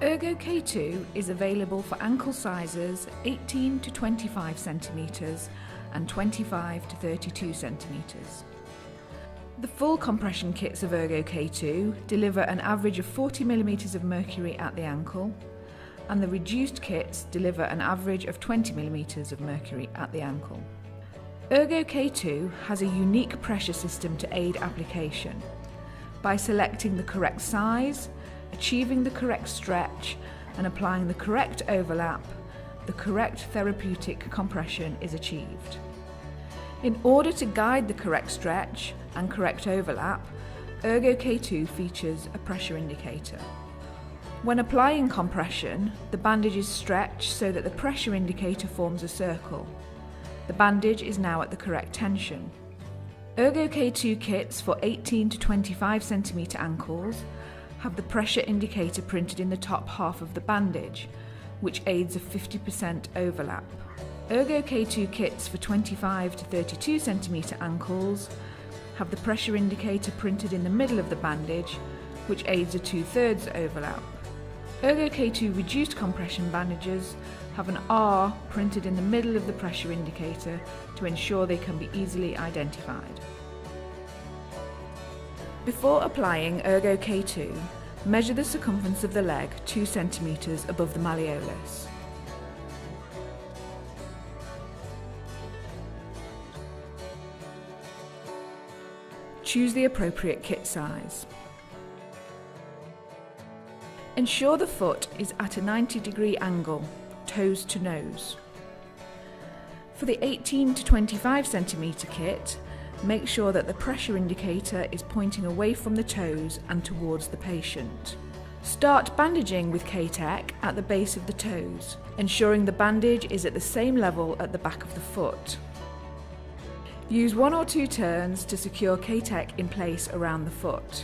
Urgo K2 is available for ankle sizes 18 to 25 centimetres and 25 to 32 centimetres. The full compression kits of Urgo K2 deliver an average of 40 millimetres of mercury at the ankle, and the reduced kits deliver an average of 20 millimetres of mercury at the ankle. Urgo K2 has a unique pressure system to aid application. By selecting the correct size, achieving the correct stretch, and applying the correct overlap, the correct therapeutic compression is achieved. In order to guide the correct stretch and correct overlap, Urgo K2 features a pressure indicator. When applying compression, the bandage is stretched so that the pressure indicator forms a circle. The bandage is now at the correct tension. Urgo K2 kits for 18 to 25 centimetre ankles have the pressure indicator printed in the top half of the bandage, which aids a 50% overlap. Urgo K2 kits for 25 to 32 centimetre ankles have the pressure indicator printed in the middle of the bandage, which aids a 2/3 overlap. Urgo K2 reduced compression bandages have an R printed in the middle of the pressure indicator to ensure they can be easily identified. Before applying Urgo K2, measure the circumference of the leg 2 centimetres above the malleolus. Choose the appropriate kit size. Ensure the foot is at a 90-degree angle, toes to nose. For the 18 to 25 centimetre kit, make sure that the pressure indicator is pointing away from the toes and towards the patient. Start bandaging with K-Tech at the base of the toes, ensuring the bandage is at the same level at the back of the foot. Use 1 or 2 turns to secure K-Tech in place around the foot.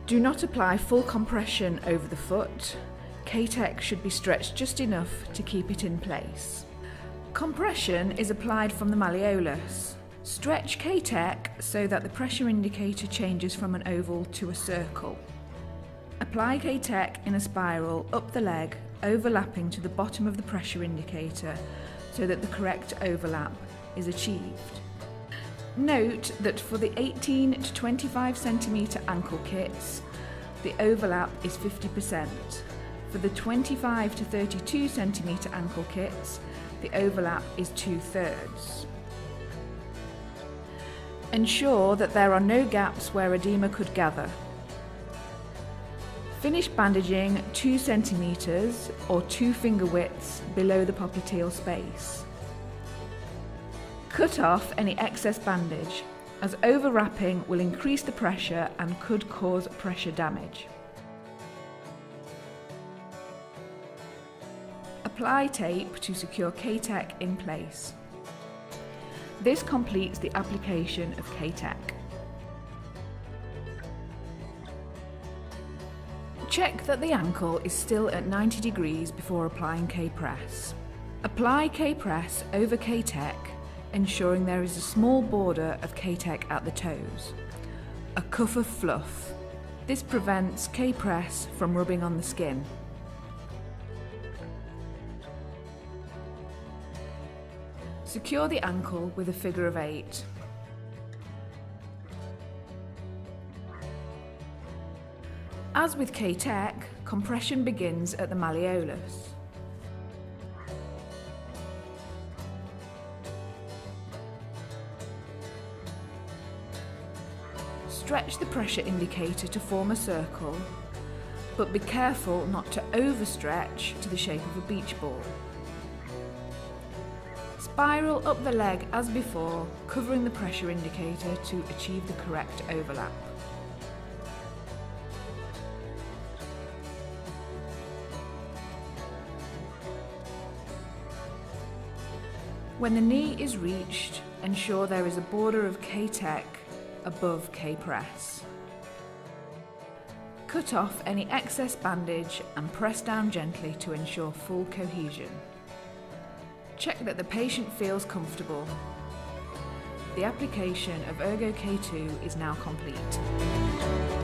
Do not apply full compression over the foot. K-Tech should be stretched just enough to keep it in place. Compression is applied from the malleolus. Stretch K-Tech so that the pressure indicator changes from an oval to a circle. Apply K-Tech in a spiral up the leg, overlapping to the bottom of the pressure indicator so that the correct overlap is achieved. Note that for the 18 to 25 centimetre ankle kits, the overlap is 50%. For the 25 to 32 centimetre ankle kits, the overlap is 2/3. Ensure that there are no gaps where edema could gather. Finish bandaging 2 centimetres or 2 finger widths below the popliteal space. Cut off any excess bandage, as overwrapping will increase the pressure and could cause pressure damage. Apply tape to secure K-Tech in place. This completes the application of K-Tech. Check that the ankle is still at 90 degrees before applying K-Press. Apply K-Press over K-Tech, ensuring there is a small border of K-Tech at the toes. A cuff of fluff. This prevents K-Press from rubbing on the skin. Secure the ankle with a figure of 8. As with K-Tech, compression begins at the malleolus. Stretch the pressure indicator to form a circle, but be careful not to overstretch to the shape of a beach ball. Spiral up the leg as before, covering the pressure indicator to achieve the correct overlap. When the knee is reached, ensure there is a border of K-Tech above K-Press. Cut off any excess bandage and press down gently to ensure full cohesion. Check that the patient feels comfortable. The application of Urgo K2 is now complete.